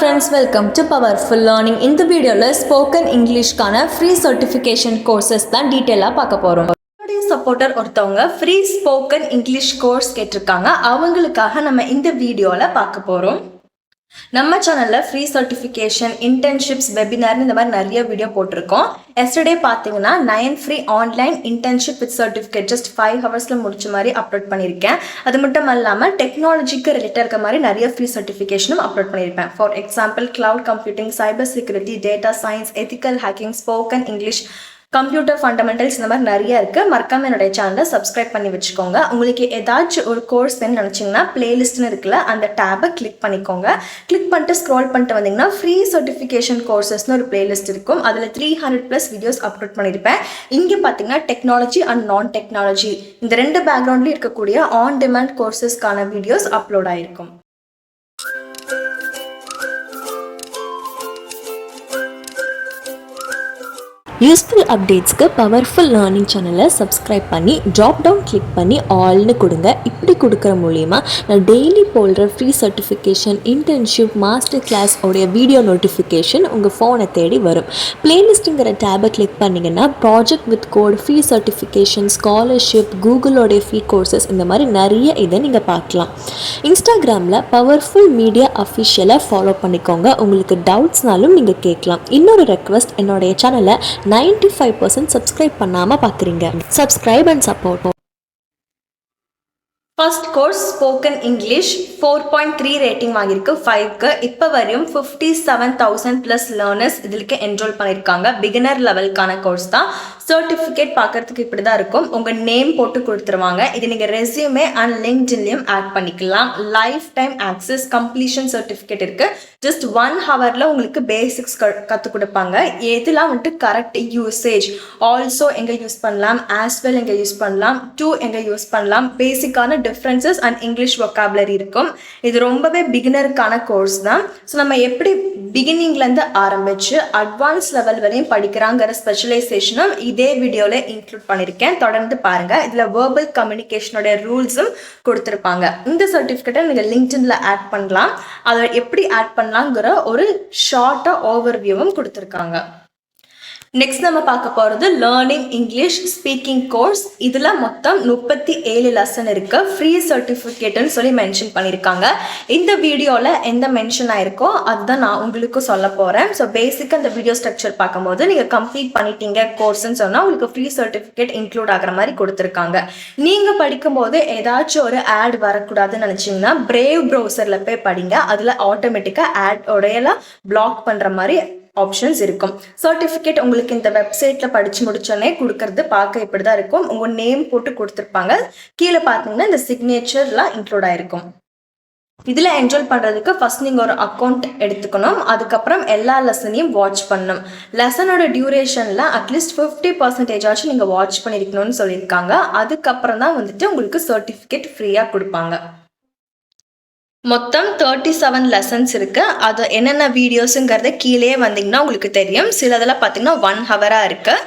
friends, welcome to Powerful Learning. In the video, spoken English கான free certification courses தான் டீடைலா பார்க்க போறோம். Supporter ஒருத்தவங்க ஃப்ரீ ஸ்போக்கன் இங்கிலீஷ் கோர்ஸ் கேட்டிருக்காங்க. அவங்களுக்காக நம்ம இந்த வீடியோல பார்க்க போறோம். நம்ம சேனல்ல ஃப்ரீ சர்டிஃபிகேஷன், இன்டர்ன்ஷிப்ஸ், வெபினார் இந்த மாதிரி நிறைய வீடியோ போட்டிருக்கோம். எஸ்டர்டே பார்த்தீங்கன்னா 9 free online internship with certificate just 5 ஹவர்ஸ்ல முடிச்ச மாதிரி அப்லோட் பண்ணியிருக்கேன். அது மட்டும் இல்லாமல் டெக்னாலஜிக்கு ரிலேட்டட் இருக்க மாதிரி நிறைய ஃப்ரீ சர்டிஃபிகேஷனும் அப்லோட் பண்ணியிருப்பேன். For example cloud computing, cyber security, data science, ethical hacking, spoken English, computer fundamentals இந்த மாதிரி நிறைய இருக்குது. மறக்காம என்னுடைய சேனலை சப்ஸ்கிரைப் பண்ணி வச்சுக்கோங்க. உங்களுக்கு ஏதாச்சும் ஒரு கோர்ஸ் வேணும்னு நினச்சிங்கன்னா பிளேலிஸ்ட்னு இருக்குல்ல, அந்த டேபை கிளிக் பண்ணிக்கோங்க. கிளிக் பண்ணிட்டு ஸ்க்ரோல் பண்ணிட்டு வந்தீங்கன்னா ஃப்ரீ சர்டிஃபிகேஷன் கோர்சஸ்னு ஒரு பிளேலிஸ்ட் இருக்கும். அதில் 300+ வீடியோஸ் அப்லோட் பண்ணியிருப்பேன். இங்கே பார்த்தீங்கன்னா டெக்னாலஜி அண்ட் நான் டெக்னாலஜி இந்த 2 பேக்ரவுண்ட்லேயும் இருக்கக்கூடிய ஆன் டிமாண்ட் கோர்சஸ்க்கான வீடியோஸ் அப்லோட் ஆகிருக்கும். யூஸ்ஃபுல் அப்டேட்ஸ்க்கு பவர்ஃபுல் லேர்னிங் சேனலை சப்ஸ்கிரைப் பண்ணி ட்ராப் டவுன் கிளிக் பண்ணி ஆல்னு கொடுங்க. இப்படி கொடுக்குற மூலிமா நான் டெய்லி போடுற free certification, internship, master class உடைய வீடியோ நோட்டிஃபிகேஷன் உங்கள் ஃபோனை தேடி வரும். பிளேலிஸ்ட்டுங்கிற டேபை கிளிக் பண்ணிங்கன்னா project with code, free certification, scholarship, கூகுளோடைய ஃப்ரீ கோர்சஸ் இந்த மாதிரி நிறைய இதை நீங்கள் பார்க்கலாம். இன்ஸ்டாகிராமில் பவர்ஃபுல் மீடியா அஃபிஷியலை ஃபாலோ பண்ணிக்கோங்க. உங்களுக்கு டவுட்ஸ்னாலும் நீங்கள் கேட்கலாம். இன்னொரு ரெக்வஸ்ட், என்னுடைய சேனலை 95% சப்ஸ்கிரைப் பண்ணாம பார்க்குறீங்க. Subscribe and support. First course spoken English 4.3 rating வாங்கியிருக்கு 5க்கு. இப்போ வரையும் 57,000+ லேர்னர்ஸ் இதுக்கு என்ரோல் பண்ணியிருக்காங்க. பிகினர் லெவலுக்கான கோர்ஸ் தான். சர்டிஃபிகேட் பார்க்கறதுக்கு இப்படி தான் இருக்கும். உங்கள் நேம் போட்டு கொடுத்துருவாங்க. இது நீங்கள் ரெஸ்யூமே அண்ட் லிங்க்டின்லையும் ஆட் பண்ணிக்கலாம். Life time access, completion certificate இருக்குது. ஜஸ்ட் 1 ஹவரில் உங்களுக்கு பேசிக்ஸ் கற்றுக் கொடுப்பாங்க. எதுலாம் வந்துட்டு கரெக்ட் யூசேஜ், ஆல்சோ எங்கே யூஸ் பண்ணலாம், ஆஸ் வெல் எங்கே யூஸ் பண்ணலாம், டு எங்கே யூஸ் பண்ணலாம், பேசிக்கான டிஃப்ரென்சஸ் அண்ட் இங்கிலீஷ் வொக்காபுலரி இருக்கும். இது ரொம்பவே பிகினருக்கான கோர்ஸ் தான். ஸோ நம்ம எப்படி பிகினிங்லேருந்து ஆரம்பித்து அட்வான்ஸ் லெவல் வரையும் படிக்கிறாங்கிற ஸ்பெஷலைசேஷனும் இதே வீடியோவில் இன்க்ளூட் பண்ணியிருக்கேன். தொடர்ந்து பாருங்கள். இதில் வேர்பல் கம்யூனிகேஷனோட ரூல்ஸும் கொடுத்துருப்பாங்க. இந்த சர்டிஃபிகேட்டை நீங்கள் லிங்க்டின்ல ஆட் பண்ணலாம். அதை எப்படி ஆட் பண்ணலாங்கிற ஒரு ஷார்ட்டாக ஓவர்வியூவும் கொடுத்துருக்காங்க. நெக்ஸ்ட் நம்ம பார்க்க போகிறது லேர்னிங் இங்கிலீஷ் ஸ்பீக்கிங் கோர்ஸ். இதில் மொத்தம் 37 லெசன் இருக்கு. ஃப்ரீ சர்டிஃபிகேட்னு சொல்லி மென்ஷன் பண்ணியிருக்காங்க. இந்த வீடியோவில் எந்த மென்ஷன் ஆயிருக்கோ அதுதான் நான் உங்களுக்கு சொல்ல போகிறேன். ஸோ பேசிக்காக இந்த வீடியோ ஸ்ட்ரக்சர் பார்க்கும்போது நீங்கள் கம்ப்ளீட் பண்ணிட்டீங்க கோர்ஸ்ன்னு சொன்னால் உங்களுக்கு ஃப்ரீ சர்டிஃபிகேட் இன்க்ளூட் ஆகிற மாதிரி கொடுத்துருக்காங்க. நீங்கள் படிக்கும்போது ஏதாச்சும் ஒரு ஆட் வரக்கூடாதுன்னு நினச்சிங்கன்னா பிரேவ் ப்ரௌசரில் போய் படிங்க. அதில் ஆட்டோமேட்டிக்காக ஆட் உடையெல்லாம் பிளாக் பண்ணுற மாதிரி ஆப்ஷன்ஸ் இருக்கும். சர்டிஃபிகேட் உங்களுக்கு இந்த வெப்சைட்டில் படித்து முடிச்சோன்னே கொடுக்கறது பார்க்க இப்படி தான் இருக்கும். உங்கள் நேம் போட்டு கொடுத்துருப்பாங்க. கீழே பார்த்தீங்கன்னா இந்த சிக்னேச்சர்லாம் இன்க்ளூட் ஆகிருக்கும். இதில் என்ரோல் பண்ணுறதுக்கு ஃபர்ஸ்ட் நீங்கள் ஒரு அக்கௌண்ட் எடுத்துக்கணும். அதுக்கப்புறம் எல்லா லெசனையும் வாட்ச் பண்ணணும். லெசனோட டியூரேஷனில் அட்லீஸ்ட் 50% ஆச்சும் நீங்கள் வாட்ச் பண்ணியிருக்கணும்னு சொல்லியிருக்காங்க. அதுக்கப்புறம் தான் வந்துட்டு உங்களுக்கு சர்டிஃபிகேட் ஃப்ரீயாக கொடுப்பாங்க. மொத்தம் 37 லெசன்ஸ் இருக்குது. அது என்னென்ன வீடியோஸுங்கிறத கீழே வந்தீங்கன்னா உங்களுக்கு தெரியும். சிலதெல்லாம் பார்த்தீங்கன்னா 1 ஹவராக இருக்குது.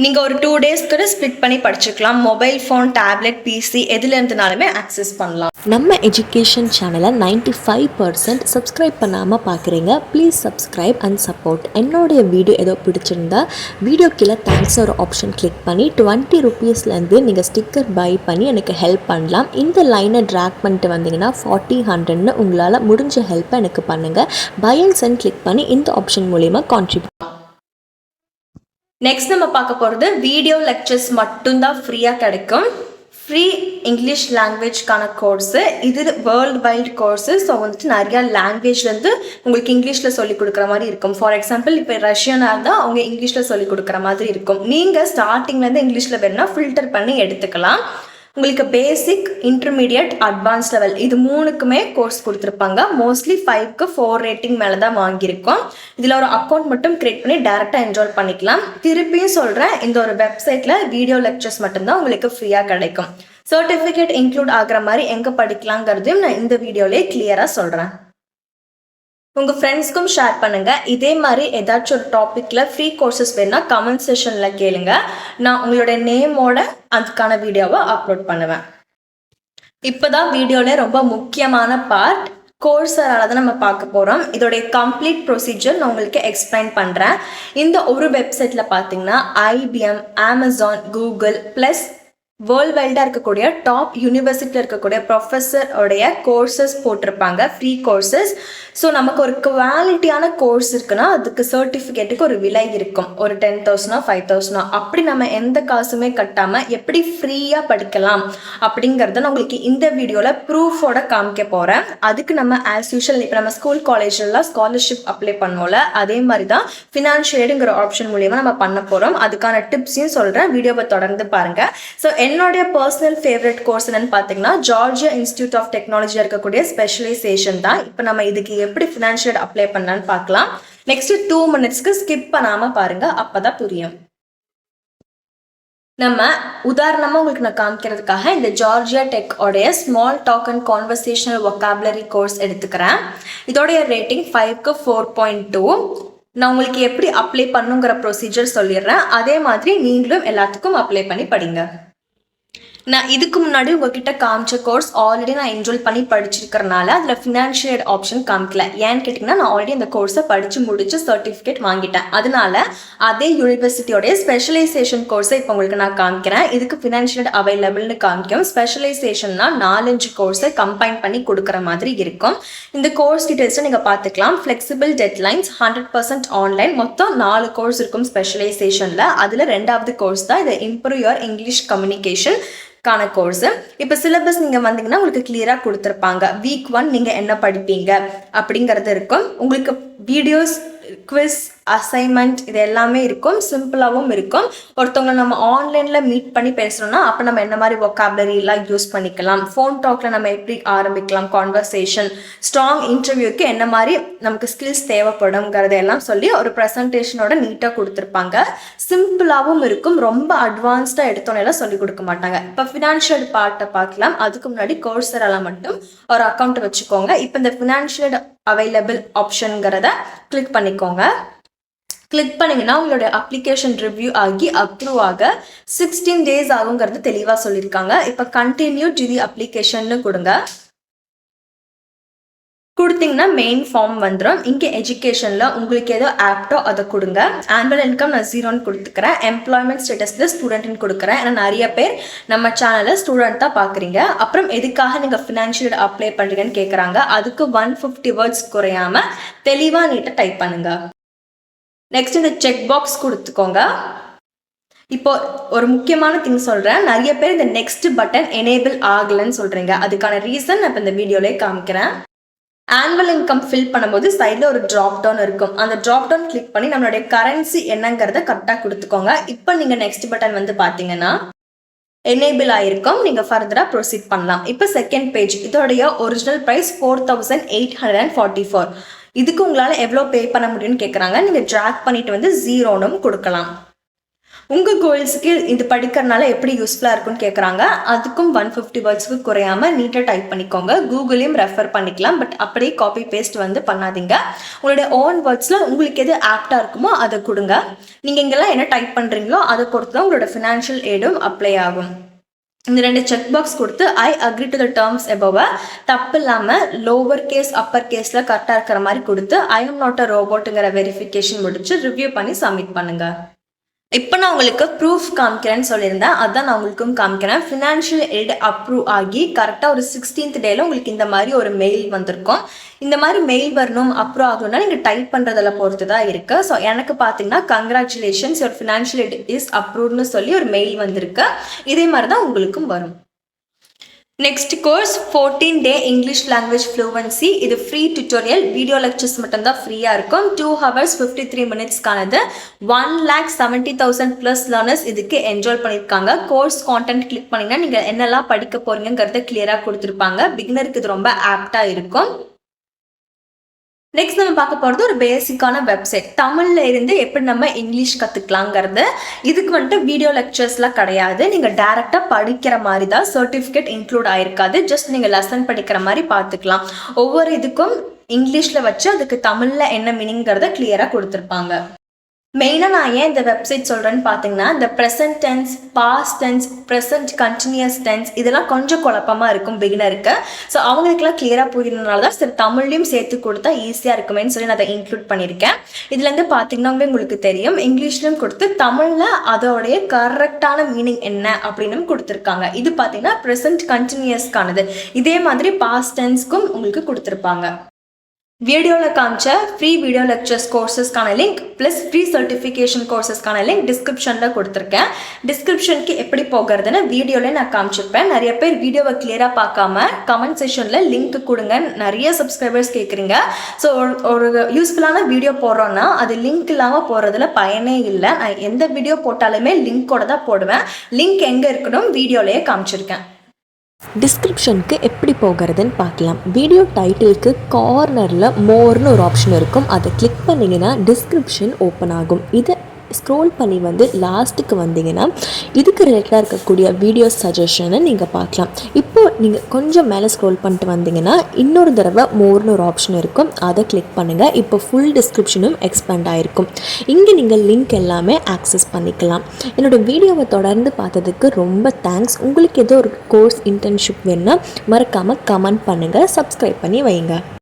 நீங்கள் ஒரு 2 days கூட ஸ்ப்ளிட் பண்ணி படிச்சுக்கலாம். மொபைல் ஃபோன், டேப்லெட், பிசி எதுல இருந்துனாலுமே ஆக்சஸ் பண்ணலாம். நம்ம எஜுகேஷன் சேனலை 95% சப்ஸ்கிரைப் பண்ணாமல் பார்க்குறீங்க. Please subscribe and support. என்னுடைய வீடியோ ஏதோ பிடிச்சிருந்தா வீடியோ கீழே தேங்க்ஸ் ஒரு ஆப்ஷன் கிளிக் பண்ணி 20 ரூபீஸ்லேருந்து நீங்கள் ஸ்டிக்கர் பை பண்ணி எனக்கு ஹெல்ப் பண்ணலாம். இந்த லைனை ட்ராக் பண்ணிட்டு வந்தீங்கன்னா 40-100 உங்களால் முடிஞ்ச ஹெல்ப்பை எனக்கு பண்ணுங்கள். பை அண்ட் சென்ட் கிளிக் பண்ணி இந்த ஆப்ஷன் மூலிமா கான்ட்ரிபியூட். நெக்ஸ்ட் நம்ம பார்க்க போகிறது வீடியோ லெக்சர்ஸ் மட்டும்தான் ஃப்ரீயாக கிடைக்கும். ஃப்ரீ இங்கிலீஷ் லாங்குவேஜ்க்கான கோர்ஸு. இது வேர்ல்டு வைல்டு கோர்ஸு. ஸோ வந்துட்டு நிறையா லாங்குவேஜ்லேருந்து உங்களுக்கு இங்கிலீஷில் சொல்லிக் கொடுக்குற மாதிரி இருக்கும். ஃபார் எக்ஸாம்பிள் இப்போ ரஷ்யனாக இருந்தால் அவங்க இங்கிலீஷில் சொல்லிக் கொடுக்குற மாதிரி இருக்கும். நீங்கள் ஸ்டார்டிங்லேருந்து இங்கிலீஷில் வேணும்னா ஃபில்டர் பண்ணி எடுத்துக்கலாம். உங்களுக்கு பேசிக், இன்டர்மீடியட், அட்வான்ஸ் லெவல் இது 3க்குமே கோர்ஸ் கொடுத்துருப்பாங்க. மோஸ்ட்லி 5க்கு 4 ரேட்டிங் மேலே தான் வாங்கியிருக்கோம். இதில் ஒரு அக்கௌண்ட் மட்டும் கிரியேட் பண்ணி டேரெக்டாக என்ரோல் பண்ணிக்கலாம். திருப்பியும் சொல்கிறேன், இந்த ஒரு வெப்சைட்டில் வீடியோ லெக்சர்ஸ் மட்டும்தான் உங்களுக்கு ஃப்ரீயாக கிடைக்கும். சர்டிஃபிகேட் இன்க்ளூட் ஆகிற மாதிரி எங்கே படிக்கலாங்கிறதையும் நான் இந்த வீடியோலேயே கிளியராக சொல்கிறேன். உங்கள் ஃப்ரெண்ட்ஸ்க்கும் ஷேர் பண்ணுங்கள். இதே மாதிரி ஏதாச்சும் ஒரு டாப்பிக்கில் ஃப்ரீ கோர்சஸ் வேணுன்னா கமெண்ட் செஷனில் கேளுங்க. நான் உங்களுடைய நேமோட அதுக்கான வீடியோவை அப்லோட் பண்ணுவேன். இப்போ தான் வீடியோவில் ரொம்ப முக்கியமான பார்ட், கோர்ஸரால தான் நம்ம பார்க்க போகிறோம். இதோடைய கம்ப்ளீட் ப்ரொசீஜர் நான் உங்களுக்கு எக்ஸ்பிளைன் பண்ணுறேன். இந்த ஒரு வெப்சைட்டில் பார்த்தீங்கன்னா IBM, Amazon, Google plus world வைல்டாக இருக்கக்கூடிய டாப் யூனிவர்சிட்டியில் இருக்கக்கூடிய ப்ரொஃபஸரோடைய கோர்சஸ் போட்டிருப்பாங்க, ஃப்ரீ கோர்சஸ். ஸோ நமக்கு ஒரு குவாலிட்டியான கோர்ஸ் இருக்குன்னா அதுக்கு சர்டிஃபிகேட்டுக்கு ஒரு விலை இருக்கும். ஒரு 10,000 5,000 அப்படி நம்ம எந்த காசுமே கட்டாமல் எப்படி ஃப்ரீயாக படிக்கலாம் அப்படிங்கிறத நான் உங்களுக்கு இந்த வீடியோவில் ப்ரூஃபோட காமிக்க போகிறேன். அதுக்கு நம்ம ஆஸ் யூஷுவல் இப்போ நம்ம ஸ்கூல் காலேஜ்லாம் ஸ்காலர்ஷிப் அப்ளை பண்ணுவோம்ல, அதே மாதிரி தான் ஃபினான்ஷியலுங்கிற ஆப்ஷன் மூலியமாக நம்ம பண்ண போகிறோம். அதுக்கான டிப்ஸையும் சொல்கிறேன், வீடியோவை தொடர்ந்து பாருங்கள். ஸோ என்னுடைய பர்சனல் ஃபேவரட் கோர்ஸ் என்னன்னு பார்த்தீங்கன்னா ஜார்ஜியா இன்ஸ்டிடியூட் ஆஃப் டெக்னாலஜியில் இருக்கக்கூடிய ஸ்பெஷலைசேஷன் தான். இப்போ நம்ம இதுக்கு எப்படி ஃபினான்ஷியல் அப்ளை பண்ணலான்னு பார்க்கலாம். நெக்ஸ்ட் 2 மினிட்ஸ்க்கு ஸ்கிப் பண்ணாமல் பாருங்க, அப்பதான் புரியும். நம்ம உதாரணமாக உங்களுக்கு நான் காமிக்கிறதுக்காக இந்த ஜார்ஜியா டெக் உடைய small talk and conversational vocabulary course எடுத்துக்கிறேன். இதோடைய ரேட்டிங் 5க்கு 4.2. நான் உங்களுக்கு எப்படி அப்ளை பண்ணுங்கிற ப்ரொசீஜர் சொல்லிடுறேன். அதே மாதிரி நீங்களும் எல்லாத்துக்கும் அப்ளை பண்ணி படிங்க. நான் இதுக்கு முன்னாடி உங்ககிட்ட காமிச்ச கோர்ஸ் ஆல்ரெடி நான் என்ரோல் பண்ணி படிச்சிருக்கிறனால அதில் ஃபினான்ஷியல் ஆப்ஷன் காமிக்கல. ஏன்னு கேட்டிங்கன்னா நான் ஆல்ரெடி அந்த கோர்ஸை படித்து முடிச்சு சர்டிஃபிகேட் வாங்கிட்டேன். அதனால அதே யூனிவர்சிட்டியோடைய ஸ்பெஷலைசேஷன் கோர்ஸை இப்போ உங்களுக்கு நான் காமிக்கிறேன். இதுக்கு ஃபினான்ஷியல் அவைலபிள்னு காமிக்கும். ஸ்பெஷலைசேஷன்னா 4-5 கோர்ஸை கம்பைன் பண்ணி கொடுக்குற மாதிரி இருக்கும். இந்த கோர்ஸ் டீட்டெயில்ஸை நீங்கள் பார்த்துக்கலாம். Flexible deadlines, 100% online. மொத்தம் 4 கோர்ஸ் இருக்கும் ஸ்பெஷலைசேஷனில். அதில் 2வது கோர்ஸ் தான் இது இம்ப்ரூவ் யுவர் இங்கிலீஷ் கம்யூனிகேஷன் கான கோர்ஸ். இப்போ சிலபஸ் நீங்கள் வந்தீங்கன்னா உங்களுக்கு கிளியராக கொடுத்துருப்பாங்க. வீக் 1 நீங்கள் என்ன படிப்பீங்க அப்படிங்கிறது இருக்கும். உங்களுக்கு வீடியோஸ், குவிஸ், அசைன்மெண்ட் இது எல்லாமே இருக்கும். சிம்பிளாகவும் இருக்கும். ஒருத்தவங்களை நம்ம ஆன்லைனில் மீட் பண்ணி பேசுகிறோம்னா அப்போ நம்ம என்ன மாதிரி வொக்காபுலரிலாம் யூஸ் பண்ணிக்கலாம், ஃபோன் டாக்கில் நம்ம எப்படி ஆரம்பிக்கலாம் கான்வர்சேஷன், ஸ்ட்ராங் இன்டர்வியூக்கு என்ன மாதிரி நமக்கு ஸ்கில்ஸ் தேவைப்படுங்கிறது எல்லாம் சொல்லி ஒரு ப்ரெசன்டேஷனோட நீட்டாக கொடுத்துருப்பாங்க. சிம்பிளாகவும் இருக்கும். ரொம்ப அட்வான்ஸ்டாக எடுத்தோன்னெல்லாம் சொல்லி கொடுக்க மாட்டாங்க. இப்போ ஃபினான்ஷியல் பார்ட்டை பார்க்கலாம். அதுக்கு முன்னாடி கோர்ஸரால மட்டும் ஒரு அக்கௌண்ட் வச்சுக்கோங்க. இப்போ இந்த ஃபினான்ஷியல் அவைலபிள் ஆப்ஷனுங்கிறத கிளிக் பண்ணிக்கோங்க. கிளிக் பண்ணிங்கன்னா உங்களுடைய அப்ளிகேஷன் ரிவ்யூ ஆகி அப்ரூவ் ஆக 16 days ஆகுங்கிறது தெளிவாக சொல்லியிருக்காங்க. இப்போ கண்டினியூ டு தி அப்ளிகேஷன்னு கொடுங்க. கொடுத்தீங்கன்னா மெயின் ஃபார்ம் வந்துடும். இங்கே எஜுகேஷனில் உங்களுக்கு ஏதோ ஆப்டோ அதை கொடுங்க. ஆனுவல் இன்கம் நான் 0ன்னு கொடுத்துக்கிறேன். எம்ப்ளாய்மெண்ட் ஸ்டேட்டஸில் ஸ்டூடெண்ட்னு கொடுக்குறேன். ஏன்னா நிறைய பேர் நம்ம சேனலில் ஸ்டூடெண்ட் தான் பார்க்குறீங்க. அப்புறம் எதுக்காக நீங்கள் ஃபினான்ஷியல் அப்ளை பண்ணுறீங்கன்னு கேட்குறாங்க. அதுக்கு 150 வேர்ட்ஸ் குறையாமல் தெளிவாக நீட்டாக டைப் பண்ணுங்க. நெக்ஸ்ட் இந்த செக் பாக்ஸ் கொடுத்துக்கோங்க. இப்போ ஒரு முக்கியமான திங் சொல்கிறேன். நிறைய பேர் இந்த நெக்ஸ்ட் பட்டன் எனேபிள் ஆகலைன்னு சொல்கிறீங்க. அதுக்கான ரீசன் நான் இப்போ இந்த வீடியோலேயே காமிக்கிறேன். ஆனுவல் இன்கம் ஃபில் பண்ணும்போது சைடில் ஒரு ட்ராப் டவுன் இருக்கும். அந்த ட்ராப் டவுன் கிளிக் பண்ணி நம்மளுடைய கரன்சி என்னங்கிறத கரெக்டாக கொடுத்துக்கோங்க. இப்போ நீங்கள் நெக்ஸ்ட் பட்டன் வந்து பார்த்தீங்கன்னா எனேபிள் ஆகிருக்கும். நீங்கள் ஃபர்தராக ப்ரொசீட் பண்ணலாம். இப்போ செகண்ட் பேஜ், இதோடைய ஒரிஜினல் ப்ரைஸ் 4,844. இதுக்கு உங்களால் எவ்வளோ பே பண்ண முடியும்னு கேட்குறாங்க. நீங்கள் ட்ராக் பண்ணிட்டு வந்து 0ன்னு கொடுக்கலாம். உங்கள் கோல்ஸுக்கு இது படிக்கிறதுனால எப்படி யூஸ்ஃபுல்லாக இருக்குன்னு கேட்குறாங்க. அதுக்கும் 150 வேர்ட்ஸ்க்கு குறையாமல் நீட்டாக டைப் பண்ணிக்கோங்க. கூகுளையும் ரெஃபர் பண்ணிக்கலாம். பட் அப்படியே காப்பி பேஸ்ட் வந்து பண்ணாதீங்க. உங்களுடைய ஓன் வேர்ட்ஸில் உங்களுக்கு எது ஆப்டாக இருக்குமோ அதை கொடுங்க. நீங்கள் இங்கெல்லாம் என்ன டைப் பண்ணுறீங்களோ அதை பொறுத்து தான் உங்களோட ஃபினான்ஷியல் எய்டும் அப்ளை ஆகும். இந்த 2 செக் பாக்ஸ் கொடுத்து I agree to the terms above தப்பு இல்லாமல் லோவர் கேஸ் அப்பர் கேஸில் கரெக்டாக இருக்கிற மாதிரி கொடுத்து ஐ எம் நாட் அ ரோபோட்டுங்கிற வெரிஃபிகேஷன் முடிச்சு ரிவ்யூ பண்ணி சப்மிட் பண்ணுங்க. இப்போ நான் உங்களுக்கு ப்ரூஃப் காமிக்கிறேன்னு சொல்லியிருந்தேன். அதான் நான் உங்களுக்கும் காமிக்கிறேன். ஃபினான்ஷியல் எய்ட் அப்ரூவ் ஆகி கரெக்டாக ஒரு 16th டேயில் உங்களுக்கு இந்த மாதிரி ஒரு மெயில் வந்திருக்கும். இந்த மாதிரி மெயில் வரணும் அப்ரூவ் ஆகணும்னா நீங்கள் டைப் பண்ணுறதில் பொறுத்து தான் இருக்குது. ஸோ எனக்கு பார்த்தீங்கன்னா congratulations your financial aid is அப்ரூவ்னு சொல்லி ஒரு மெயில் வந்திருக்கு. இதே மாதிரி தான் உங்களுக்கும் வரும். Next course 14-day English language fluency. இது ஃப்ரீ டியூட்டோரியல், வீடியோ லெக்சர்ஸ் மட்டும்தான் ஃப்ரீயாக இருக்கும். 2 hours 53 minutesக்கானது. 1,70,000 ப்ளஸ் லேர்னர்ஸ் இதுக்கு என்ரோல் பண்ணியிருக்காங்க. கோர்ஸ் கான்டென்ட் கிளிக் பண்ணிங்கன்னா நீங்கள் என்னெல்லாம் படிக்க போகிறீங்கிறத கிளியராக கொடுத்துருப்பாங்க. பிகினருக்கு இது ரொம்ப ஆப்டாக இருக்கும். நெக்ஸ்ட் நம்ம பார்க்க போகிறது ஒரு பேசிக்கான வெப்சைட். தமிழில் இருந்து எப்படி நம்ம இங்கிலீஷ் கற்றுக்கலாங்கிறது. இதுக்கு வந்துட்டு வீடியோ லெக்சர்ஸ்லாம் கிடையாது. நீங்கள் டேரெக்டாக படிக்கிற மாதிரி தான். சர்டிஃபிகேட் இன்க்ளூட் ஆகிருக்காது. ஜஸ்ட் நீங்கள் லெசன் படிக்கிற மாதிரி பார்த்துக்கலாம். ஒவ்வொரு இதுக்கும் இங்கிலீஷில் வச்சு அதுக்கு தமிழில் என்ன மீனிங்கிறத கிளியராக கொடுத்துருப்பாங்க. மெயினாக நான் ஏன் இந்த வெப்சைட் சொல்கிறேன்னு பார்த்தீங்கன்னா, இந்த present tense, past tense, present continuous tense இதெல்லாம் கொஞ்சம் குழப்பமாக இருக்கும் பிகினருக்கு. ஸோ அவங்களுக்குலாம் கிளியராக புரியணுனால தான் சரி தமிழ்லையும் சேர்த்து கொடுத்தா ஈஸியாக இருக்குமேன்னு சொல்லி நான் அதை இன்க்ளூட் பண்ணியிருக்கேன். இதுலேருந்து பார்த்தீங்கன்னா உங்களுக்கு தெரியும், இங்கிலீஷ்லையும் கொடுத்து தமிழில் அதோடைய கரெக்டான மீனிங் என்ன அப்படின்னு கொடுத்துருக்காங்க. இது பார்த்தீங்கன்னா ப்ரெசன்ட் கண்டினியூஸ்க்கானது. இதே மாதிரி பாஸ்ட் டென்ஸ்க்கும் உங்களுக்கு கொடுத்துருப்பாங்க. வீடியோவில் காமிச்ச ஃப்ரீ வீடியோ லெக்சர்ஸ் கோர்சஸ்க்கான லிங்க் ப்ளஸ் ஃப்ரீ சர்டிஃபிகேஷன் கோர்சஸ்க்கான லிங்க் டிஸ்கிரிப்ஷனில் கொடுத்துருக்கேன். டிஸ்கிரிப்ஷனுக்கு எப்படி போகிறதுன்னு வீடியோவில் நான் காமிச்சிருப்பேன். நிறைய பேர் வீடியோவை கிளியராக பார்க்காம கமெண்ட் செக்ஷனில் லிங்க் கொடுங்க நிறைய சப்ஸ்கிரைபர்ஸ் கேட்குறீங்க. ஸோ ஒரு யூஸ்ஃபுல்லான வீடியோ போடுறோன்னா அது லிங்க் இல்லாமல் போகிறதுல பயனே இல்லை. நான் எந்த வீடியோ போட்டாலுமே லிங்க்கோட தான் போடுவேன். லிங்க் எங்கே இருக்கணும் வீடியோலேயே காமிச்சிருக்கேன். டிஸ்கிரிப்ஷனுக்கு எப்படி போகிறதுன்னு பார்க்கலாம். வீடியோ டைட்டிலுக்கு கார்னரில் மோர்னு ஒரு ஆப்ஷன் இருக்கும். அதை கிளிக் பண்ணிங்கன்னா டிஸ்கிரிப்ஷன் ஓப்பன் ஆகும். இதை ஸ்க்ரோல் பண்ணி வந்து லாஸ்ட்டுக்கு வந்தீங்கன்னா இதுக்கு ரிலேட்டடாக இருக்கக்கூடிய வீடியோ சஜஷனை நீங்கள் பார்க்கலாம். இப்போது நீங்கள் கொஞ்சம் மேலே ஸ்க்ரோல் பண்ணிட்டு வந்தீங்கன்னா இன்னொரு தடவை மோர்னு ஒரு ஆப்ஷன் இருக்கும். அதை கிளிக் பண்ணுங்கள். இப்போ ஃபுல் டிஸ்கிரிப்ஷனும் எக்ஸ்பேண்ட் ஆகிருக்கும். இங்கே நீங்கள் லிங்க் எல்லாமே ஆக்சஸ் பண்ணிக்கலாம். என்னோடய வீடியோவை தொடர்ந்து பார்த்ததுக்கு ரொம்ப தேங்க்ஸ். உங்களுக்கு ஏதோ ஒரு கோர்ஸ் இன்டர்ன்ஷிப் வேணுன்னா மறக்காமல் கமெண்ட் பண்ணுங்கள். சப்ஸ்கிரைப் பண்ணி வைங்க.